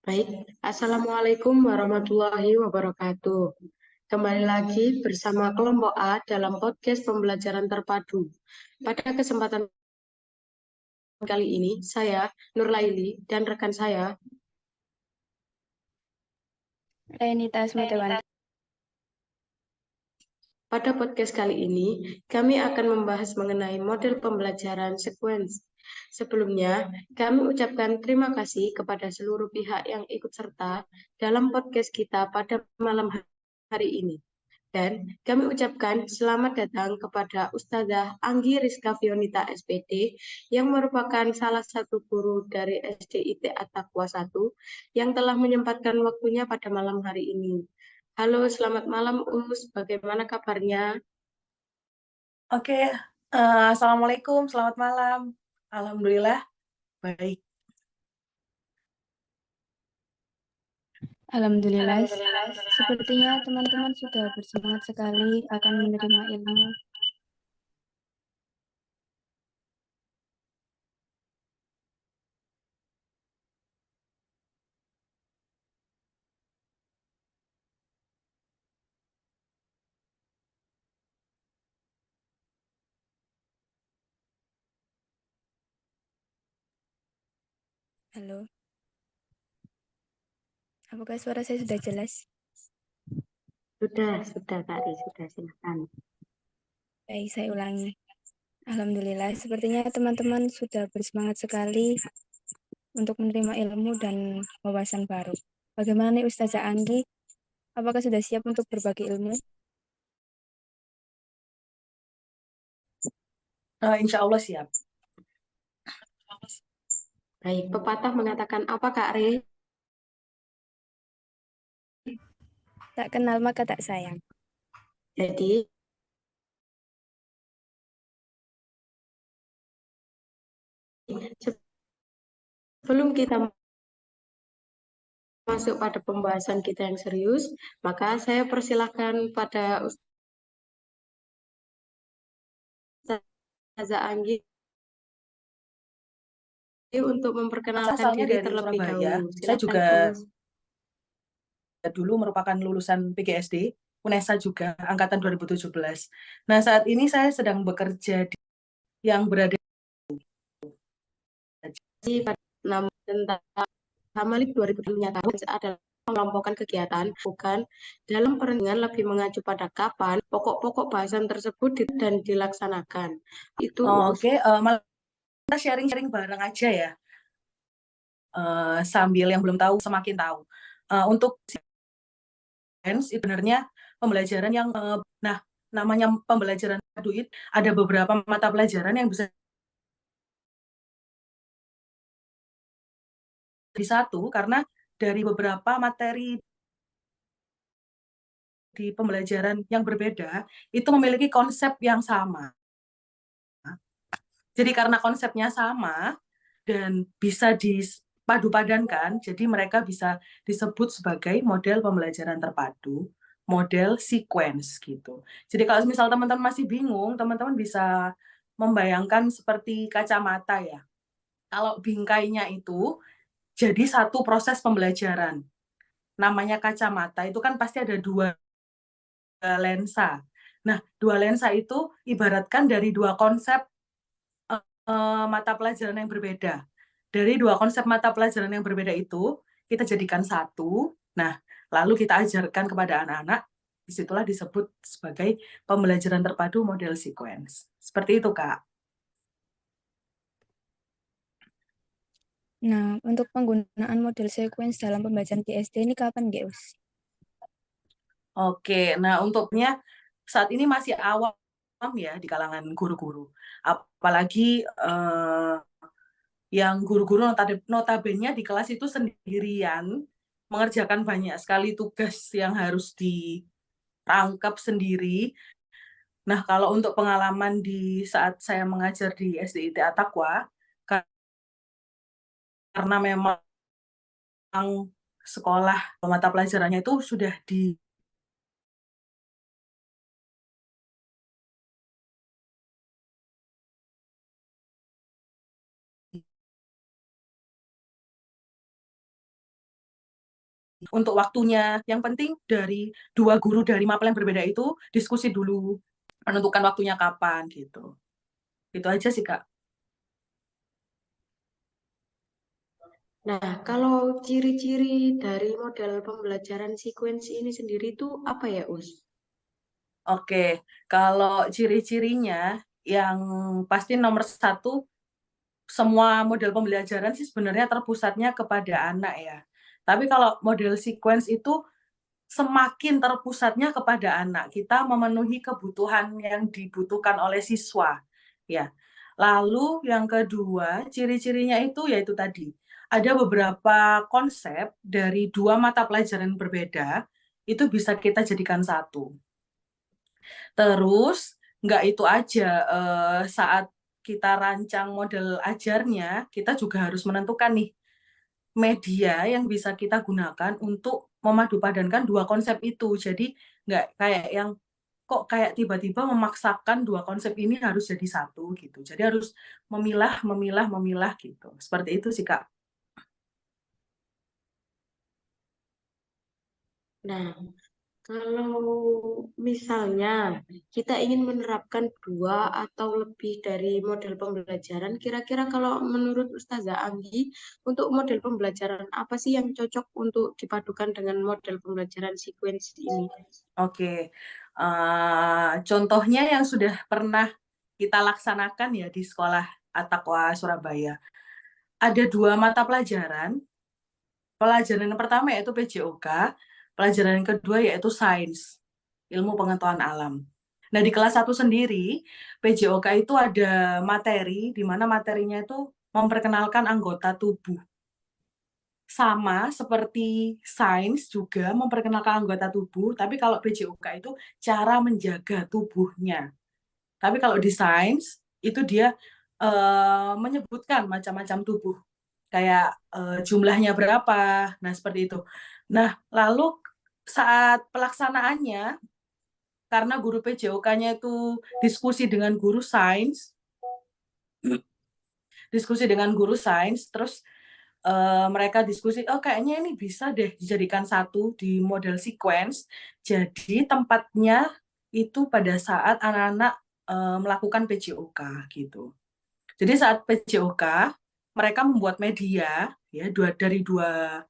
Baik, Assalamualaikum warahmatullahi wabarakatuh. Kembali lagi bersama kelompok A dalam podcast pembelajaran terpadu. Pada kesempatan kali ini, saya, Nurlaili, dan rekan saya, Renita Sumadawan. pada podcast kali ini, kami akan membahas mengenai model pembelajaran sequence. Sebelumnya, kami ucapkan terima kasih kepada seluruh pihak yang ikut serta dalam podcast kita pada malam hari ini. Dan kami ucapkan selamat datang kepada Ustazah Anggi Rizka Fionita SPD yang merupakan salah satu guru dari SDIT At-Taqwa 1 yang telah menyempatkan waktunya pada malam hari ini. Halo, selamat malam Us, bagaimana kabarnya? Oke, Assalamualaikum, selamat malam. Alhamdulillah, baik. Alhamdulillah, sepertinya teman-teman sudah bersemangat sekali akan menerima ilmu. Halo, apakah suara saya sudah jelas? Sudah Kak Ri, sudah silakan. Baik, saya ulangi. Alhamdulillah, sepertinya teman-teman sudah bersemangat sekali untuk menerima ilmu dan wawasan baru. Bagaimana nih Ustazah Anggi? Apakah sudah siap untuk berbagi ilmu? Insya Allah siap. Baik, pepatah mengatakan apa Kak Ri? Tak kenal maka tak sayang. Jadi, sebelum kita masuk pada pembahasan kita yang serius, maka saya persilahkan pada Ustazah Anggi untuk Saya memperkenalkan asalnya diri dari terlebih Surabaya. dahulu. Saya Silakan, juga Us. dulu merupakan lulusan PGSD, UNESA juga, angkatan 2017. Nah, saat ini saya sedang bekerja yang berada Namun tentang Hamalik 2000 menyatakan adalah mengelompokkan kegiatan bukan dalam perenungan lebih mengacu pada kapan pokok-pokok bahasan tersebut dan dilaksanakan. Itu Oke, malah kita sharing-sharing bareng aja ya. Sambil yang belum tahu semakin tahu. Untuk itu sebenarnya pembelajaran yang nah, namanya pembelajaran duit, ada beberapa mata pelajaran yang bisa di satu karena dari beberapa materi di pembelajaran yang berbeda itu memiliki konsep yang sama. Jadi karena konsepnya sama dan bisa dipadu-padankan, jadi mereka bisa disebut sebagai model pembelajaran terpadu, model sequence gitu. Jadi kalau misal teman-teman masih bingung, teman-teman bisa membayangkan seperti kacamata ya. Kalau bingkainya itu jadi satu proses pembelajaran. Namanya kacamata itu kan pasti ada dua lensa. Nah, dua lensa itu ibaratkan dari dua konsep mata pelajaran yang berbeda. Dari dua konsep mata pelajaran yang berbeda itu, kita jadikan satu. Nah, lalu kita ajarkan kepada anak-anak, disitulah disebut sebagai pembelajaran terpadu model sequence. Seperti itu, Kak. Nah, untuk penggunaan model sequence dalam pembelajaran di SD ini kapan, Geus? Oke, nah untuknya saat ini masih awam ya di kalangan guru-guru. Apalagi yang guru-guru notabene di kelas itu sendirian, mengerjakan banyak sekali tugas yang harus dirangkap sendiri. Nah, kalau untuk pengalaman di saat saya mengajar di SDIT At-Taqwa, karena memang sekolah mata pelajarannya itu sudah di untuk waktunya. Yang penting dari dua guru dari mapel yang berbeda itu diskusi dulu, menentukan waktunya kapan gitu. Itu aja sih, Kak. Nah, kalau ciri-ciri dari model pembelajaran sekuensi ini sendiri itu apa ya, Us? Oke, kalau ciri-cirinya yang pasti nomor satu, semua model pembelajaran sih sebenarnya terpusatnya kepada anak ya. Tapi kalau model sequence itu semakin terpusatnya kepada anak. Kita memenuhi kebutuhan yang dibutuhkan oleh siswa, ya. Lalu yang kedua, ciri-cirinya itu yaitu tadi, ada beberapa konsep dari dua mata pelajaran berbeda, itu bisa kita jadikan satu. Terus, nggak itu aja, saat kita rancang model ajarnya, kita juga harus menentukan nih, media yang bisa kita gunakan untuk memadupadankan dua konsep itu. Jadi nggak kayak yang kok kayak tiba-tiba memaksakan dua konsep ini harus jadi satu gitu. Jadi harus memilah, memilah, memilah gitu. Seperti itu sih, Kak. Nah, kalau misalnya kita ingin menerapkan dua atau lebih dari model pembelajaran, kira-kira kalau menurut Ustazah Anggi, untuk model pembelajaran apa sih yang cocok untuk dipadukan dengan model pembelajaran sekuensi ini? Oke. Contohnya yang sudah pernah kita laksanakan ya di sekolah At-Taqwa Surabaya. Ada dua mata pelajaran. Pelajaran yang pertama yaitu PJOK, pelajaran yang kedua yaitu sains, ilmu pengetahuan alam. Nah, di kelas 1 sendiri, PJOK itu ada materi, di mana materinya itu memperkenalkan anggota tubuh. Sama seperti sains juga memperkenalkan anggota tubuh, tapi kalau PJOK itu cara menjaga tubuhnya. Tapi kalau di sains, itu dia menyebutkan macam-macam tubuh. Kayak jumlahnya berapa, nah seperti itu. Nah, lalu saat pelaksanaannya, karena guru PJOK-nya itu diskusi dengan guru sains, terus mereka diskusi, oh kayaknya ini bisa deh dijadikan satu di model sequence. Jadi tempatnya itu pada saat anak-anak melakukan PJOK gitu. Jadi saat PJOK, mereka membuat media ya dari dua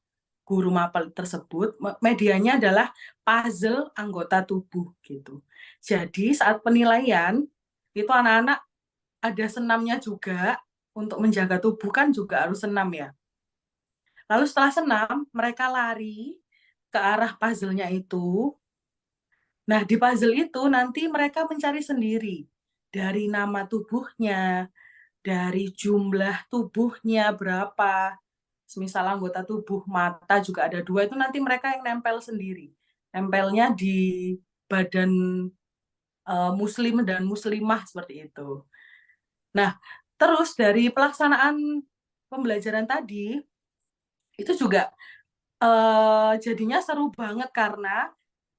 guru mapel tersebut. Medianya adalah puzzle anggota tubuh gitu. Jadi saat penilaian itu anak-anak ada senamnya juga, untuk menjaga tubuh kan juga harus senam ya. Lalu setelah senam, mereka lari ke arah puzzle-nya itu. Nah, di puzzle itu nanti mereka mencari sendiri dari nama tubuhnya, dari jumlah tubuhnya berapa. Semisal anggota tubuh mata juga ada dua, itu nanti mereka yang nempel sendiri. Nempelnya di badan muslim dan muslimah seperti itu. Nah, terus dari pelaksanaan pembelajaran tadi, itu juga jadinya seru banget karena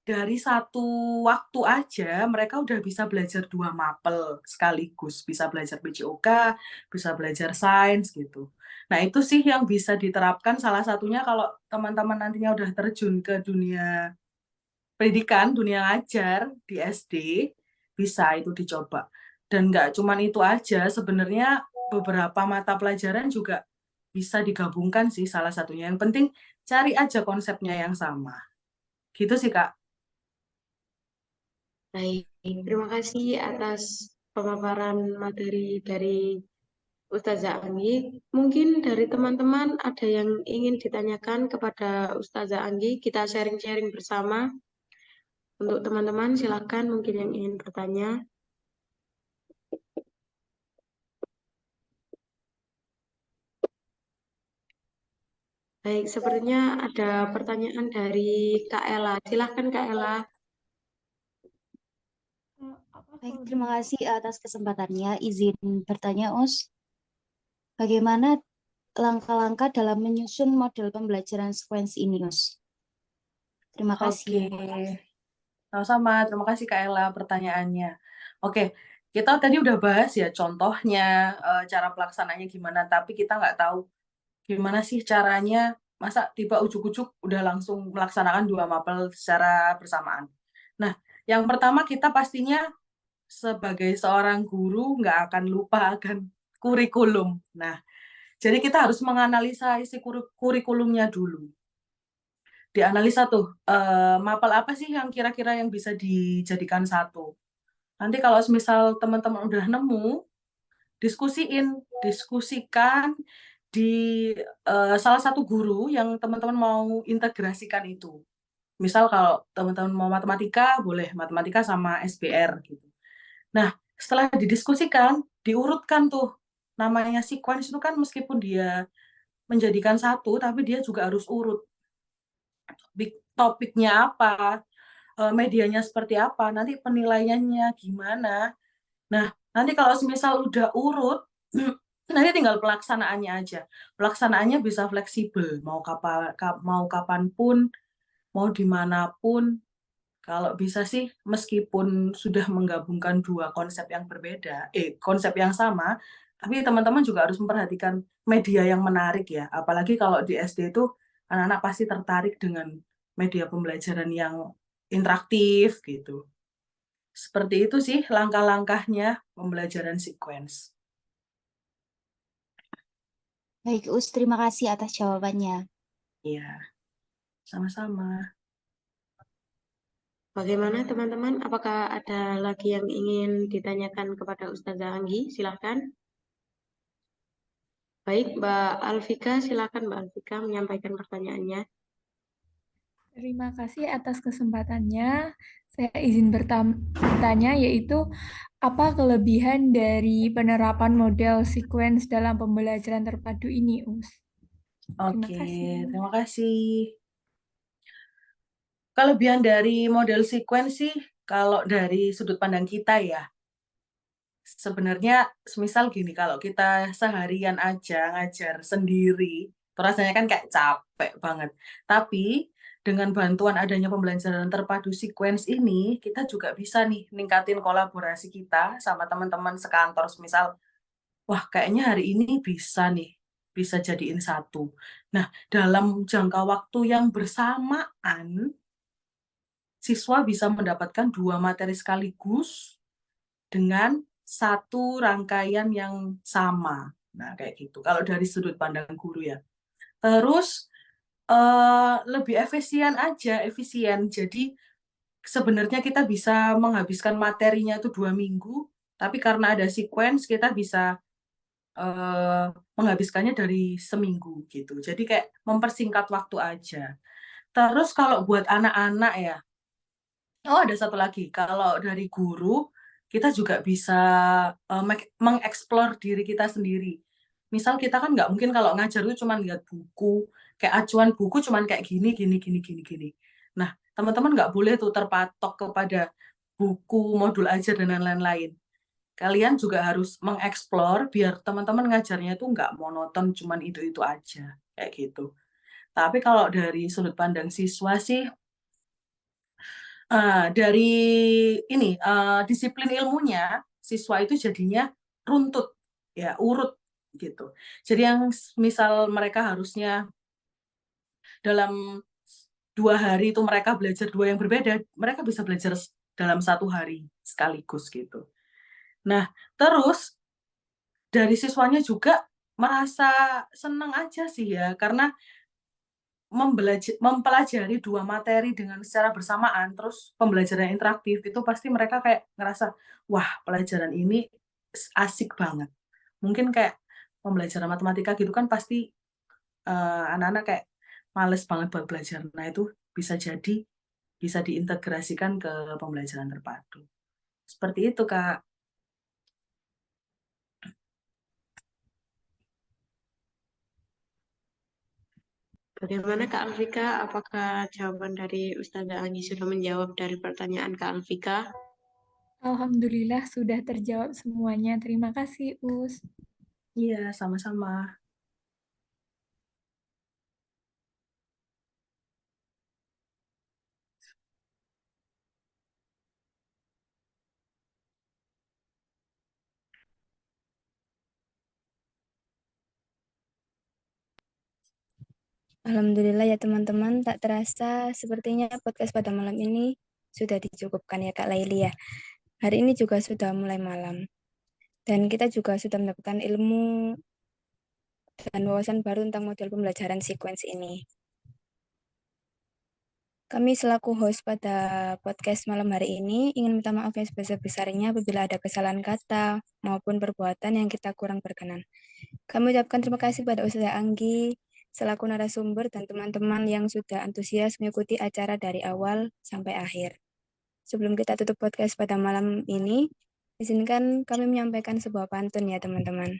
dari satu waktu aja mereka udah bisa belajar dua mapel sekaligus, bisa belajar PJOK, bisa belajar sains gitu. Nah, itu sih yang bisa diterapkan, salah satunya kalau teman-teman nantinya udah terjun ke dunia pendidikan, dunia ngajar di SD, bisa itu dicoba. Dan nggak cuman itu aja, sebenarnya beberapa mata pelajaran juga bisa digabungkan sih salah satunya. Yang penting cari aja konsepnya yang sama. Gitu sih, Kak. Baik, terima kasih atas pemaparan materi dari Ustazah Anggi. Mungkin dari teman-teman ada yang ingin ditanyakan kepada Ustazah Anggi. Kita sharing-sharing bersama. Untuk teman-teman, silakan mungkin yang ingin bertanya. Baik, sepertinya ada pertanyaan dari Kak Ella. Silahkan Kak Ella. Baik, terima kasih atas kesempatannya. Izin bertanya, Us. Bagaimana langkah-langkah dalam menyusun model pembelajaran sekuensi ini, Us? Terima kasih. Oke, sama-sama. Terima kasih Kak Ella pertanyaannya. Oke, kita tadi udah bahas ya contohnya, cara pelaksananya gimana, tapi kita nggak tahu gimana sih caranya masa tiba ujuk-ujuk udah langsung melaksanakan 2 mapel secara bersamaan. Nah, yang pertama kita pastinya sebagai seorang guru nggak akan lupa akan kurikulum. Nah, jadi kita harus menganalisa isi kurikulumnya dulu. Dianalisa tuh, mapel apa sih yang kira-kira yang bisa dijadikan satu. Nanti kalau misal teman-teman udah nemu, diskusikan di salah satu guru yang teman-teman mau integrasikan itu. Misal kalau teman-teman mau matematika, boleh matematika sama SBR gitu. Nah, setelah didiskusikan, diurutkan tuh. Namanya sequence itu kan meskipun dia menjadikan satu, tapi dia juga harus urut. Topiknya apa, medianya seperti apa, nanti penilaiannya gimana. Nah, nanti kalau semisal udah urut, nanti tinggal pelaksanaannya aja. Pelaksanaannya bisa fleksibel, mau kapanpun, mau dimanapun. Kalau bisa sih, meskipun sudah menggabungkan 2 konsep yang berbeda, konsep yang sama, tapi teman-teman juga harus memperhatikan media yang menarik ya. Apalagi kalau di SD itu anak-anak pasti tertarik dengan media pembelajaran yang interaktif gitu. Seperti itu sih langkah-langkahnya pembelajaran sequence. Baik, Us, terima kasih atas jawabannya. Iya, sama-sama. Bagaimana teman-teman? Apakah ada lagi yang ingin ditanyakan kepada Ustazah Anggi? Silahkan. Baik, Mbak Alfika, silakan Mbak Alfika menyampaikan pertanyaannya. Terima kasih atas kesempatannya. Saya izin bertanya, yaitu apa kelebihan dari penerapan model sequence dalam pembelajaran terpadu ini, Us? Terima Oke, kasih. terima kasih. Kelebihan dari model sequence sih, kalau dari sudut pandang kita ya, sebenarnya semisal gini, kalau kita seharian aja ngajar sendiri, itu rasanya kan kayak capek banget. Tapi dengan bantuan adanya pembelajaran terpadu sequence ini, kita juga bisa nih ningkatin kolaborasi kita sama teman-teman sekantor. Misal, wah kayaknya hari ini bisa nih, bisa jadiin satu. Nah, dalam jangka waktu yang bersamaan, siswa bisa mendapatkan 2 materi sekaligus dengan satu rangkaian yang sama. Nah, kayak gitu. Kalau dari sudut pandang guru ya. Terus lebih efisien. Jadi sebenarnya kita bisa menghabiskan materinya itu 2 minggu, tapi karena ada sequence kita bisa menghabiskannya dari seminggu gitu. Jadi kayak mempersingkat waktu aja. Terus kalau buat anak-anak ya, oh, ada satu lagi. Kalau dari guru, kita juga bisa mengeksplor diri kita sendiri. Misal kita kan nggak mungkin kalau ngajar itu cuma lihat buku, kayak acuan buku cuma kayak gini, gini, gini, gini, gini. Nah, teman-teman nggak boleh tuh terpatok kepada buku, modul ajar, dan lain-lain. Kalian juga harus mengeksplor biar teman-teman ngajarnya itu nggak monoton, cuma itu-itu aja. Kayak gitu. Tapi kalau dari sudut pandang siswa sih, dari ini disiplin ilmunya siswa itu jadinya runtut ya, urut gitu. Jadi yang misal mereka harusnya dalam 2 hari itu mereka belajar 2 yang berbeda, mereka bisa belajar dalam 1 hari sekaligus gitu. Nah, terus dari siswanya juga merasa senang aja sih ya, karena mempelajari 2 materi dengan secara bersamaan, terus pembelajaran interaktif itu pasti mereka kayak ngerasa, wah pelajaran ini asik banget. Mungkin kayak pembelajaran matematika gitu kan pasti anak-anak kayak males banget buat belajar. Nah itu bisa jadi bisa diintegrasikan ke pembelajaran terpadu. Seperti itu, Kak. Bagaimana Kak Alfika? Apakah jawaban dari Ustazah Anggi sudah menjawab dari pertanyaan Kak Alfika? Alhamdulillah sudah terjawab semuanya. Terima kasih, Us. Iya, sama-sama. Alhamdulillah ya teman-teman, tak terasa sepertinya podcast pada malam ini sudah dicukupkan ya Kak Laili ya. Hari ini juga sudah mulai malam. Dan kita juga sudah mendapatkan ilmu dan wawasan baru tentang model pembelajaran sequence ini. Kami selaku host pada podcast malam hari ini ingin minta maaf yang sebesar-besarnya apabila ada kesalahan kata maupun perbuatan yang kita kurang berkenan. Kami ucapkan terima kasih pada Ustazah Anggi selaku narasumber dan teman-teman yang sudah antusias mengikuti acara dari awal sampai akhir. Sebelum kita tutup podcast pada malam ini, izinkan kami menyampaikan sebuah pantun ya teman-teman.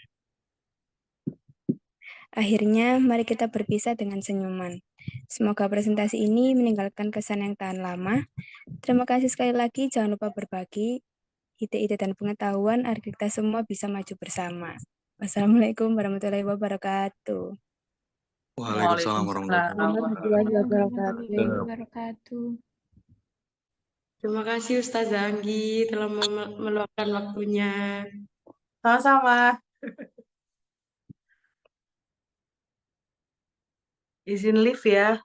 Akhirnya, mari kita berpisah dengan senyuman. Semoga presentasi ini meninggalkan kesan yang tahan lama. Terima kasih sekali lagi, jangan lupa berbagi ide-ide dan pengetahuan agar kita semua bisa maju bersama. Wassalamualaikum warahmatullahi wabarakatuh. Waalaikumsalam warahmatullahi Waalaikumsalam Warahmatullahi wabarakatuh. wabarakatuh. Terima kasih Ustazah Anggi telah meluangkan waktunya. Sama-sama. Izin live ya.